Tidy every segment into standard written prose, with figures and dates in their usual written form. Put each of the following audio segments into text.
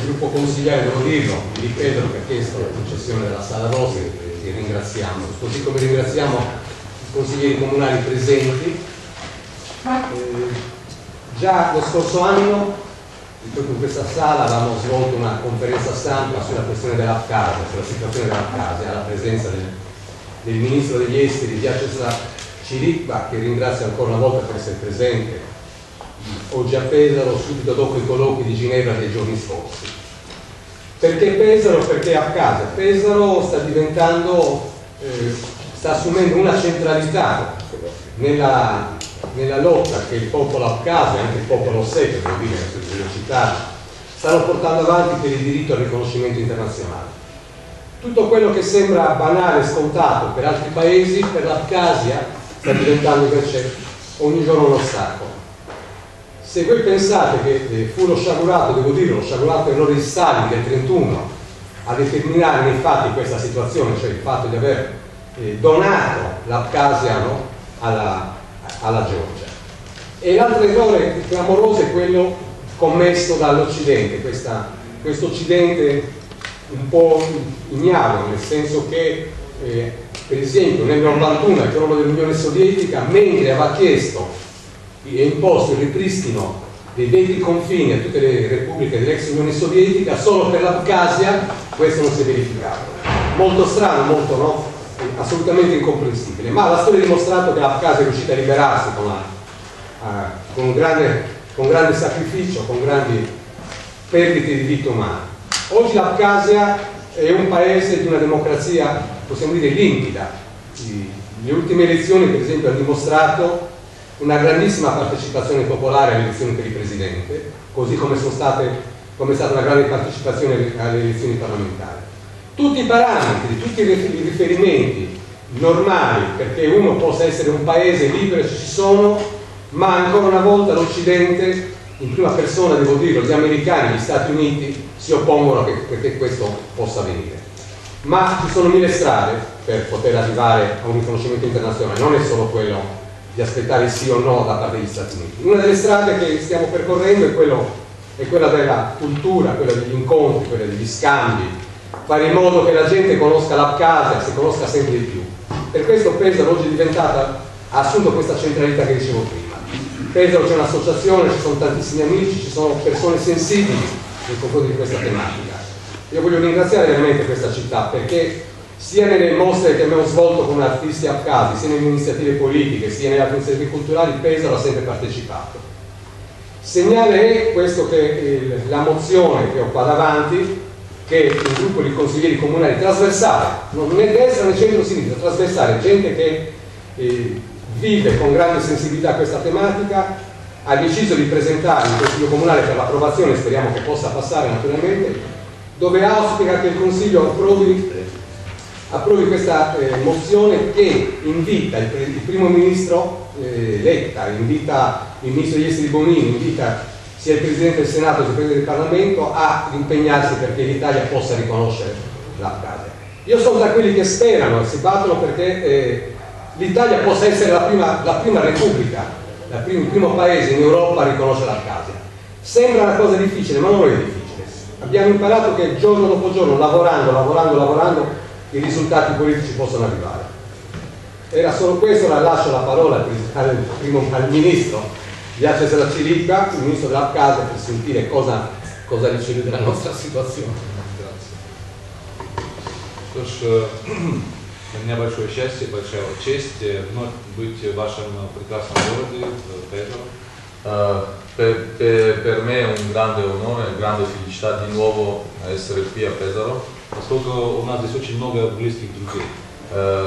il gruppo consigliare, devo dirlo, di Pedro che ha chiesto la concessione della Sala Rosa, li ringraziamo, così come ringraziamo i consiglieri comunali presenti. Già lo scorso anno, proprio in questa sala, avevamo svolto una conferenza stampa sulla questione dell'Abkhazia, sulla situazione dell'Abkhazia, alla presenza del ministro degli esteri Vyacheslav Chirikva, che ringrazio ancora una volta per essere presente oggi a Pesaro, subito dopo i colloqui di Ginevra dei giorni scorsi. Perché Pesaro? Perché Abkhazia. Pesaro sta diventando, sta assumendo una centralità nella lotta che il popolo abkhazio e anche il popolo osseto, devo dire, stanno portando avanti per il diritto al riconoscimento internazionale. Tutto quello che sembra banale e scontato per altri paesi, per l'Abkhazia sta diventando invece ogni giorno un ostacolo. Se voi pensate che fu lo sciagurato, devo dire, lo sciagurato errore di Stalin del 31 a determinare nei fatti questa situazione, cioè il fatto di aver donato l'Abkhazia alla Georgia. E l'altro errore clamoroso è quello commesso dall'Occidente, questo Occidente un po' ignaro, nel senso che per esempio nel 91, al crollo dell'Unione Sovietica, mentre aveva chiesto e imposto il ripristino dei veri confini a tutte le repubbliche dell'ex Unione Sovietica, solo per l'Abkhazia questo non si è verificato. Molto strano, molto no? Assolutamente incomprensibile, ma la storia ha dimostrato che l'Abkhazia è riuscita a liberarsi con grande sacrificio, con grandi perdite di vite umane. Oggi l'Abkhazia è un paese di una democrazia, possiamo dire, limpida. Le ultime elezioni, per esempio, hanno dimostrato una grandissima partecipazione popolare alle elezioni per il Presidente, così come è stata una grande partecipazione alle elezioni parlamentari. Tutti i parametri, tutti i riferimenti normali perché uno possa essere un paese libero ci sono, ma ancora una volta l'Occidente, in prima persona devo dirlo, gli americani, gli Stati Uniti, si oppongono perché questo possa avvenire. Ma ci sono mille strade per poter arrivare a un riconoscimento internazionale, non è solo quello di aspettare il sì o no da parte degli Stati Uniti. Una delle strade che stiamo percorrendo è quella della cultura, quella degli incontri, quella degli scambi, fare in modo che la gente conosca l'Abkhazia, si conosca sempre di più. Per questo Pesaro oggi è diventata, ha assunto questa centralità che dicevo prima. Pesaro c'è un'associazione, ci sono tantissimi amici, ci sono persone sensibili nei confronti di questa tematica. Io voglio ringraziare veramente questa città perché sia nelle mostre che abbiamo svolto con artisti abkhasi, sia nelle iniziative politiche, sia nelle altre iniziative culturali, Pesaro ha sempre partecipato. Segnale è questo che la mozione che ho qua davanti, che un gruppo di consiglieri comunali trasversale, non è destra né centro-sinistra, trasversale, gente che vive con grande sensibilità questa tematica, ha deciso di presentare il Consiglio Comunale per l'approvazione, speriamo che possa passare naturalmente, dove auspica che il Consiglio approvi questa mozione che invita il primo ministro Letta, invita il ministro degli esteri Bonino, invita sia il Presidente del Senato che il Presidente del Parlamento a impegnarsi perché l'Italia possa riconoscere l'Abkhazia. Io sono tra quelli che sperano e si battono perché l'Italia possa essere la prima repubblica, il primo paese in Europa a riconoscere l'Abkhazia. Sembra una cosa difficile, ma non è difficile. Abbiamo imparato che giorno dopo giorno, lavorando, i risultati politici possono arrivare. Era solo questo, lascio la parola al ministro Vyacheslav Chirikva, il ministro dell'Abkhazia, per sentire cosa dice lui della nostra situazione. Что ж, для меня большое счастье, большая честь вновь быть в вашем прекрасном городе, Pesaro. Per me è un grande onore, grande felicità di nuovo essere qui a Pesaro. Поскольку у нас здесь очень много близких друзей.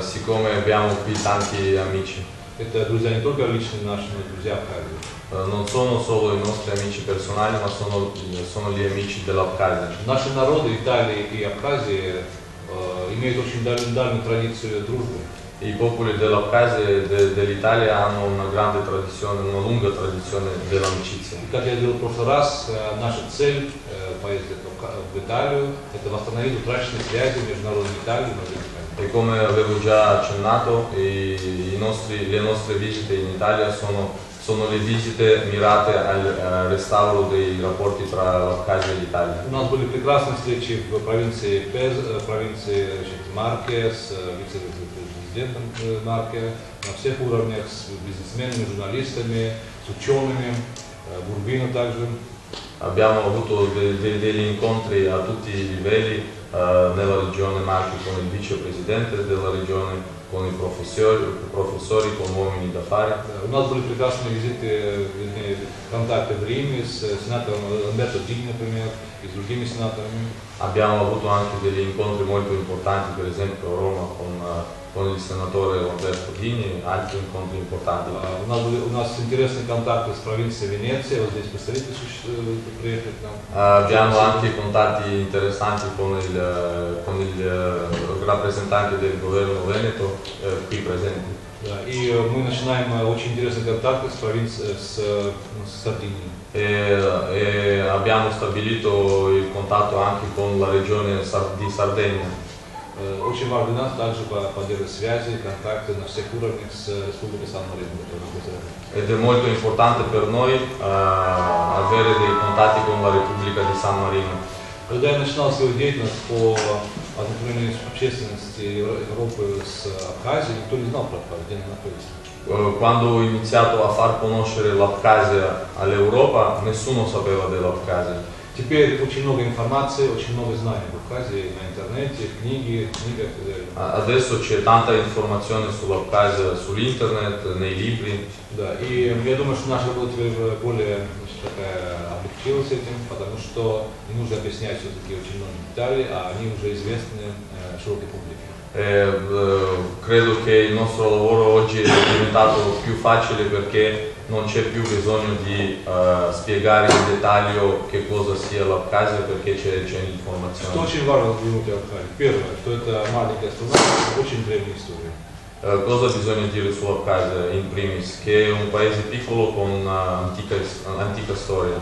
Siccome abbiamo qui tanti amici. Это друзья не только личные наши, но и друзья Абхазии. Non sono solo i nostri amici personali, ma sono gli amici dell'Abkhazia. Наши народы Италии и Абхазии имеют очень дальнюю традицию дружбы. I popoli dell'Abkhazia e dell'Italia hanno una grande tradizione, una lunga tradizione dell'amicizia. Как я говорил в прошлый раз, наша цель поездки в Италию – это восстановить утраченные связи между народами Италии и народами Абхазии. E come avevo già accennato, le nostre visite in Italia sono sono le visite mirate al restauro dei rapporti tra l'Abkhazia e l'Italia. У нас были прекрасные встречи в провинции Пез, провинции Марке, с вице-президентом Марке, на всех уровнях, с бизнесменами, журналистами, с учеными, Бурбино также. Abbiamo avuto degli incontri a tutti i livelli nella regione Marche con il vicepresidente della regione, con i professori, con uomini d'affari. У нас были прекрасные визиты, вернее, контакты в Риме с сенатором Ламберто Дини, например, и с другими сенаторами. Abbiamo avuto anche degli incontri molto importanti, per esempio a Roma con il senatore Lamberto Dini, altri incontri importanti. У нас интересные контакты с провинцией Венеция, вот здесь представитель приехали к нам. Abbiamo anche contatti interessanti con il rappresentante del governo Veneto qui presenti. Да, и мы начинаем очень интересные контакты с Сардинией. E abbiamo stabilito il contatto anche con la regione di Sardegna. Очень важно для нас также поддерживать связи, контакты на всех уровнях с Республикой Сан-Марино. Ed è molto importante per noi avere dei contatti con la Repubblica di San Marino. Когда я начинал свою деятельность по ознакомлению общественности Европы с Абхазией, никто не знал про Абхазию, где она находится. Quando ho iniziato a far conoscere l'Abkhazia all'Europa, nessuno sapeva dell'Abkhazia. Теперь очень много информации, очень много знаний в Абхазии, на интернете, книгах и так далее. Adesso c'è tanta informazione sull'Abkhazia, sull'internet, nei libri. Да, и я думаю, что наша работа теперь более облегчилась этим, потому что не нужно объяснять все-таки очень многие детали, а они уже известны широкой публике. Credo che il nostro lavoro oggi è diventato più facile perché non c'è più bisogno di spiegare in dettaglio che cosa sia l'Abkhazia perché c'è l'informazione. Что очень важно взглянуть в Абхазию? Первое, что это маленькая страна с очень древней историей. Cosa bisogna dire sull'Abkhazia in primis? Che è un paese piccolo con antica storia.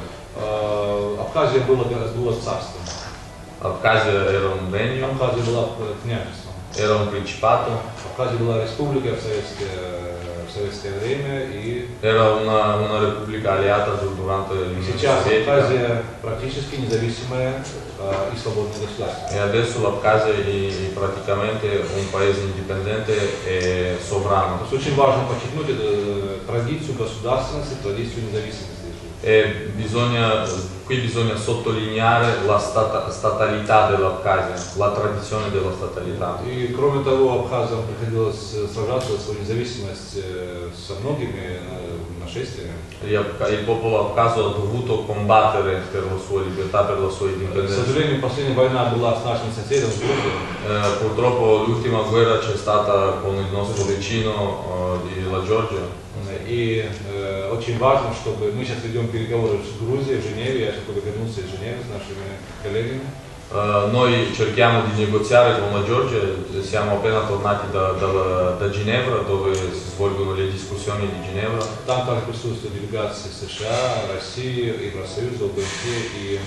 Абхазия было царством. Abkhazia era un regno, Абхазия была княжеством. era un principato, Абхазия была республикой в советское время и era una repubblica alleata durante l'Unione сейчас Sovietica. Абхазия практически независимое и свободное государство. E adesso l'Abkhazia è praticamente un paese indipendente e sovrano. То есть очень важно подчеркнуть традицию государственности, традицию независимости. E qui bisogna sottolineare la statalità dell'Abkhazia, la tradizione della statalità. И кроме того, абхазам приходилось сражаться за свою независимость со многими нашествиями. Il popolo abkhazo ha dovuto combattere per la sua libertà, per la sua К indipendenza. сожалению, последняя война была с нашим соседом, с Грузией. Purtroppo l'ultima guerra c'è stata con il nostro vicino la Georgia. И очень важно, чтобы мы сейчас ведем переговоры с Грузией в Женеве, я сейчас только вернулся из Женевы с нашими коллегами. Noi cerchiamo di negoziare con la Georgia, siamo appena tornati da Ginevra dove si svolgono le discussioni di Ginevra. Там также присутствуют делегации США, России, Евросоюза, ОБСЕ и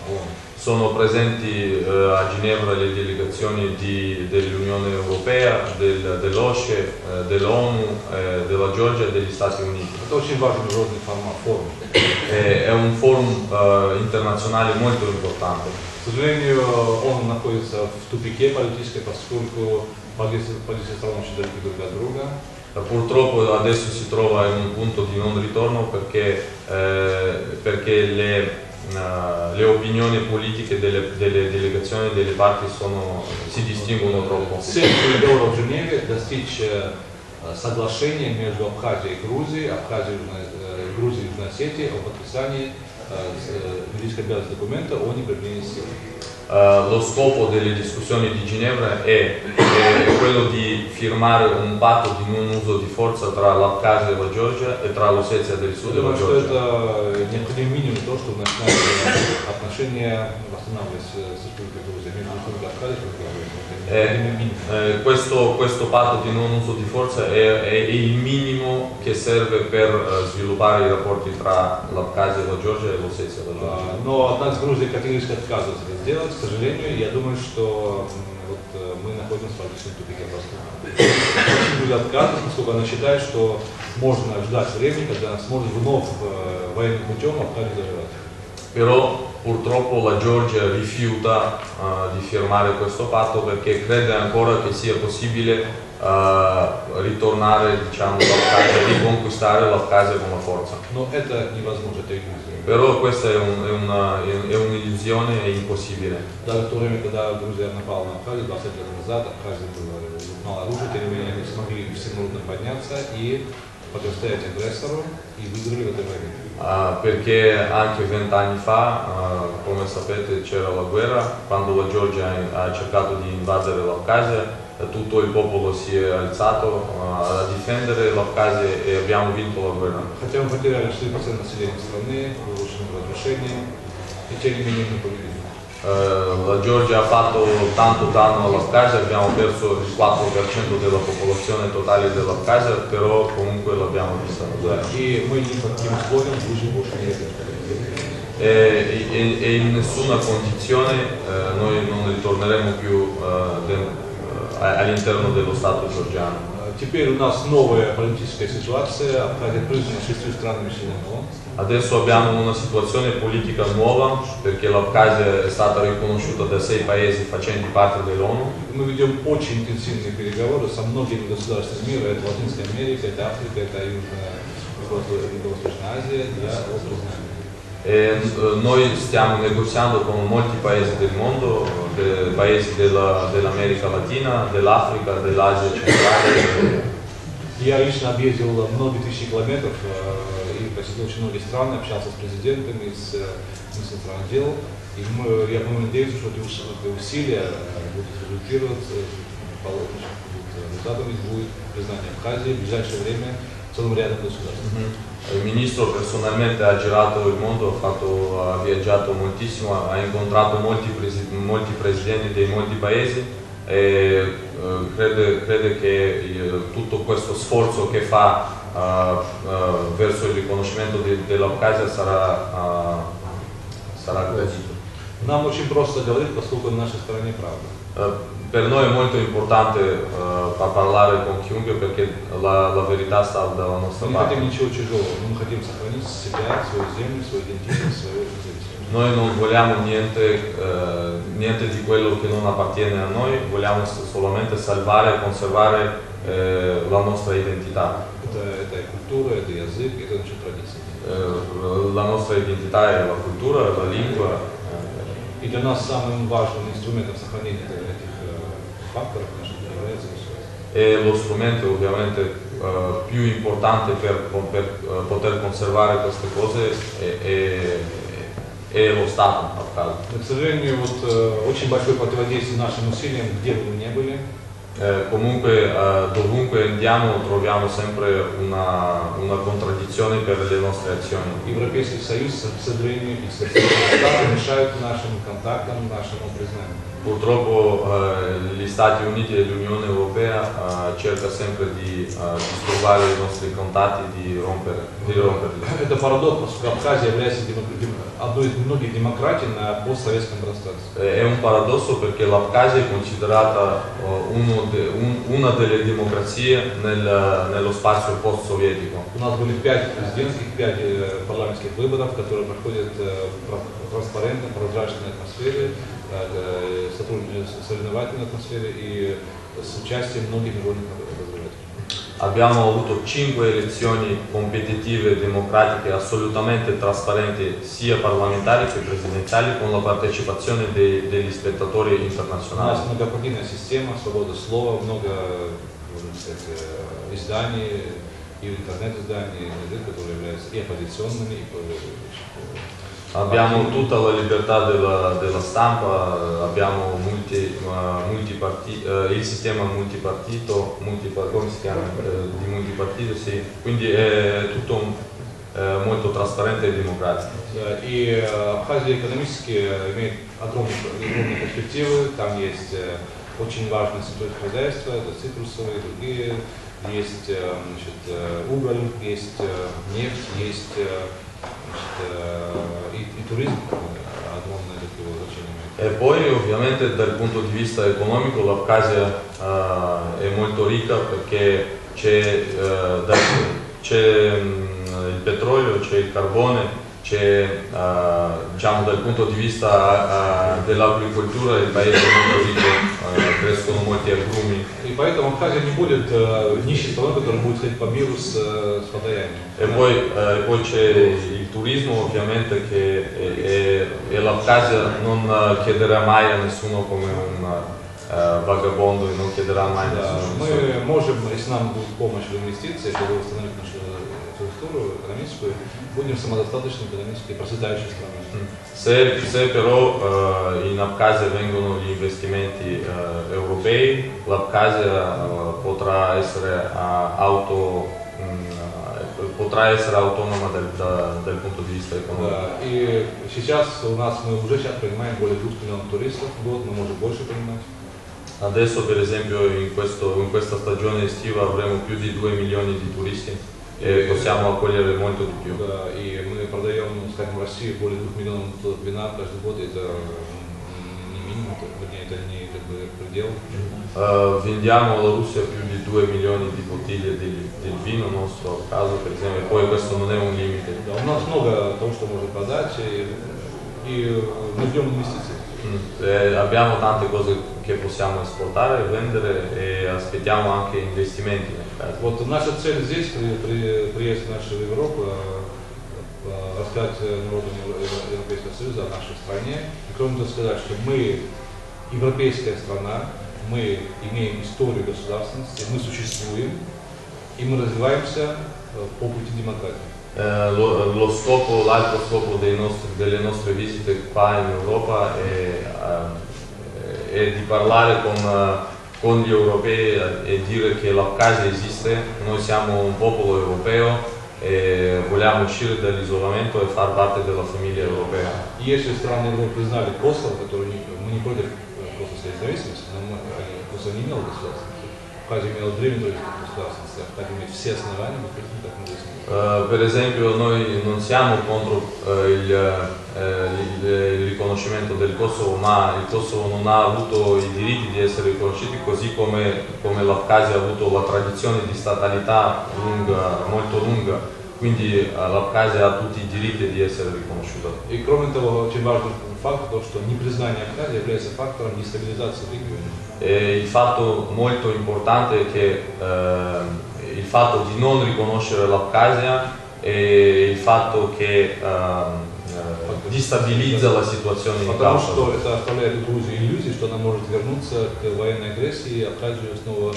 ООН. Sono presenti a Ginevra le delegazioni dell'Unione Europea, dell'OSCE, dell'ONU, della Georgia e degli Stati Uniti. Это очень важный международный форум. È un forum internazionale molto importante. К сожалению, он находится в тупике политическом, поскольку позиции стран очень далеки друг от друга. Purtroppo adesso si trova in un punto di non ritorno perché le opinioni politiche delle delegazioni delle parti si distinguono troppo. Цель переговоров в Женеве достичь соглашения между Абхазией и Грузией, Грузией и Южной Осетией о подписании юридически обязанного документа о неприменении силы. Lo scopo delle discussioni di Ginevra è quello di firmare un patto di non uso di forza tra l'Abkhazia e la Georgia e tra l'Ossetia del Sud e la Georgia. Это необходимый минимум того, чтобы начинать отношения восстанавливать с Республикой Грузия, между Республикой Абхазия и Questo patto di non uso di forza è il minimo che serve per sviluppare i rapporti tra l'Abkhazia e la Georgia del Ossetia da Georgia. Но однако Грузия категорически отказывается это сделать. К сожалению, я думаю, что вот, мы находимся в практически тупике просто. Грузия отказывается, поскольку она считает, что можно ждать времени, когда она сможет вновь военным путем Абхазию завоевать. Però purtroppo la Georgia rifiuta di firmare questo patto perché crede ancora che sia possibile ritornare, diciamo, l'Abkhazia, riconquistare l'Abkhazia con la forza. Но это невозможно, это иллюзия. Però questa è un'illusione, è impossibile. Даже в то время, когда Грузия напала на Абхазию 20 лет назад, Абхазия знала оружие, тем не менее они смогли всемирно подняться и противостоять агрессору и выиграли в этой войне. Perché anche 20 anni fa, come sapete, c'era la guerra, quando la Georgia ha cercato di invadere l'Abkhazia, tutto il popolo si è alzato a difendere l'Abkhazia e abbiamo vinto la guerra. Хотя мы потеряли 4% населения страны, получили разрушение, и тем не менее мы победили. La Georgia ha fatto tanto danno all'Abkhazia, abbiamo perso il 4% della popolazione totale dell'Abkhazia, però comunque l'abbiamo vista la guerra. И мы ни под каким условием Грузию больше не верим. E in nessuna condizione noi non ritorneremo più all'interno dello Stato georgiano. Теперь у нас новая политическая ситуация, Абхазия признана 6 странами членами ООН. Adesso abbiamo una situazione politica nuova perché l'Abkhazia è stata riconosciuta da 6 paesi facenti parte dell'ONU. Мы ведем очень интенсивные переговоры со многими государствами мира, это Латинская Америка, это Африка, это Юго-Восточная Азия, для признания. E noi stiamo negoziando con molti paesi del mondo, paesi dell'America Latina, dell'Africa, dell'Asia centrale. Я лично объездил много тысяч километров и посетил очень многие страны, общался с президентами, с министром иностранных дел. И я надеюсь, что эти усилия будут результировать, результатом будет признание Абхазии в ближайшее время целым рядом государств. Il ministro personalmente ha girato il mondo, ha viaggiato moltissimo, ha incontrato molti presidenti di molti paesi e crede che tutto questo sforzo che fa verso il riconoscimento dell'Abkhazia sarà così. Нам очень просто говорить, поскольку на нашей стороне правда. Per noi è molto importante parlare con chiunque perché la verità sta dalla nostra Мы не parte. хотим ничего чужого, мы хотим сохранить себя, свою землю, свою идентичность, свою независимость. Noi non vogliamo niente di quello che non appartiene a noi, vogliamo solamente salvare e conservare la nostra identità. Это и культура, это язык, это наша традиция. La nostra identità è la cultura, la lingua. И для нас самым важным инструментом сохранения этих факторов является государство. E lo strumento ovviamente più importante per poter conservare queste cose è lo Stato. Но, к сожалению, очень большое противодействие нашим усилиям, где бы мы ни были. Comunque dovunque andiamo troviamo sempre una contraddizione per le nostre azioni. Европейский Союз, к сожалению, и Соединенные Штаты мешают нашим контактам, нашему признанию. Purtroppo gli Stati Uniti e l'Unione Europea cerca sempre di disturbare i nostri contatti, di romperli. Это парадокс, поскольку Абхазия является одной из многих демократий на постсоветском пространстве. È un paradosso perché l'Abkhazia è considerata una delle democrazie nello spazio post-sovietico. У нас были 5 президентских, 5 парламентских выборов, которые проходят в транспарентной, прозрачной атмосфере, соревновательной атмосфере и с участием многих международных обозревателей. Abbiamo avuto 5 elezioni competitive e democratiche assolutamente trasparenti, sia parlamentari che presidenziali, con la partecipazione degli spettatori У нас internazionali. многопартийная система, свобода слова, много, можно сказать, изданий, и интернет-изданий, которые являются и оппозиционными, и Abbiamo tutta la libertà della stampa, abbiamo il sistema multipartito, come si chiama? Di multipartito, sì. Quindi è tutto molto trasparente e democratico. И Абхазия экономически имеет огромные перспективы, там есть очень важные секторы хозяйства, это цитрусовые, другие, есть уголь, есть нефть, есть И туризм огромное такое значение имеет. E poi ovviamente dal punto di vista economico l'Abkhazia è molto ricca perché c'è il petrolio, c'è il carbone, c'è diciamo dal punto di vista dell'agricoltura il paese è molto ricco, crescono molti agrumi. И поэтому Абхазия не будет нищей страной, которая будет ходить по миру с подаянием. E poi c'è il turismo ovviamente e l'Abkhazia non chiederà mai a nessuno come un vagabondo e non chiederà mai a nessuno. Мы можем, если нам будет помощь в инвестициях, чтобы восстановить нашу структуру экономическую, будем самодостаточной экономической процветающей страной. Se però in Abkhazia vengono gli investimenti europei, l'Abkhazia potrà essere autonoma dal punto di vista economico. Да, и сейчас мы уже принимаем более 2 миллионов туристов в год, мы можем больше принимать. Adesso per esempio in questa stagione estiva avremo più di 2 milioni di turisti e possiamo accogliere molto di più. Да, и мы продаем, скажем, в России более 2 миллионов бутылок вина каждый год, это не минимум, это не как бы предел. Vendiamo alla Russia più di 2 milioni di bottiglie del vino nostro a caso, per esempio, e poi questo non è un limite. Да, у нас много того, что можно продать, и мы ждем инвестиций. Abbiamo tante cose che possiamo esportare, vendere e aspettiamo anche investimenti nel caso. Вот наша цель здесь, при приезде нашей в Европу, рассказать народам Европейского Союза о нашей стране. И кроме того сказать, что мы европейская страна, мы имеем историю государственности, мы существуем, и мы развиваемся по пути демократии. L'altro scopo delle nostre visite qua in Europa è di parlare con gli europei e dire che l'Abkhazia esiste, noi siamo un popolo europeo e vogliamo uscire dall'isolamento e far parte della famiglia europea. Если страны Европы признали Косово, который мы не против Косовской независимости, но Косово не имело государственности. Абхазия имела временную государственность, Абхазия имеет все основания быть признанной как независимой. Per esempio noi non siamo contro il riconoscimento del Kosovo, ma il Kosovo non ha avuto i diritti di essere riconosciuti, così come l'Abkhazia ha avuto la tradizione di statalità molto lunga, quindi l'Abkhazia ha tutti i diritti di essere riconosciuta. И кроме того, очень важный факт, то, что непризнание Абхазии является фактором дестабилизации региона. Il fatto molto importante è che il fatto di non riconoscere l'Abkhazia e il fatto che destabilizza la situazione in Потому Caucaso. что это оставляет Грузии иллюзии, что она может вернуться к военной агрессии и Абхазию снова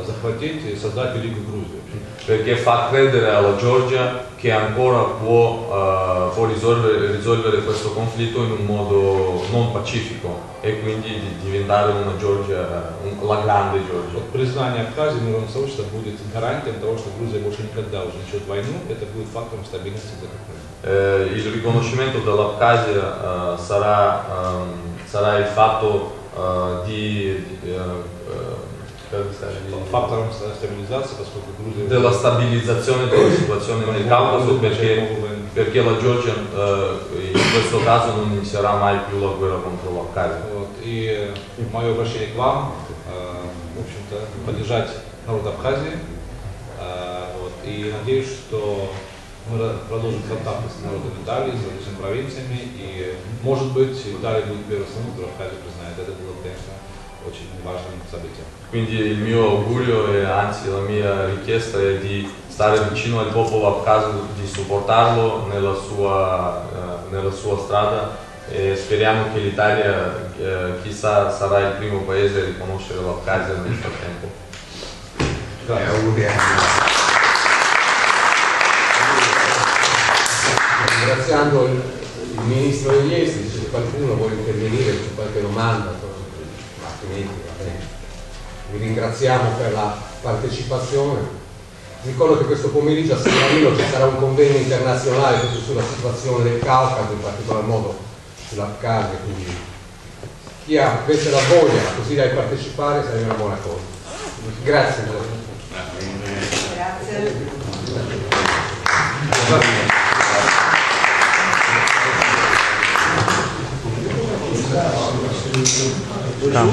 захватить и создать Великую Грузию. Perché fa credere alla Georgia che ancora può risolvere questo conflitto in un modo non pacifico e quindi di diventare una Georgia, la grande Georgia. Признание Абхазии мировым сообществом будет гарантией того, что Грузия больше никогда уже начнет войну, это будет фактором стабильности для Абхазии. Il riconoscimento dell'Abkhazia sarà il fatto фактором стабилизации, поскольку Грузия della stabilizzazione della situazione nel Caucaso perché la Georgia in questo caso non inizierà mai più la guerra contro l'Abkhazia. И мое обращение к вам, в общем-то, поддержать народ Абхазии, и надеюсь, что мы продолжим контакты с народом Италии, с различными провинциями, и, может быть, Италия будет первой страной, которая Абхазию признает. Это было, конечно, очень важным событием. Quindi il mio augurio e anzi la mia richiesta è di stare vicino al popolo abkhazo, di supportarlo nella sua strada e speriamo che l'Italia chissà sarà il primo paese a riconoscere l'Abkhazia nel frattempo. Ringraziando il Ministro degli Esteri, se qualcuno vuole intervenire, c'è qualche domanda, altrimenti va bene. Vi ringraziamo per la partecipazione. Ricordo che questo pomeriggio a San Marino ci sarà un convegno internazionale proprio sulla situazione del Caucaso, in particolar modo sull'Abkhazia, quindi chi avesse la voglia così da partecipare sarebbe una buona cosa. Grazie. Grazie. Da.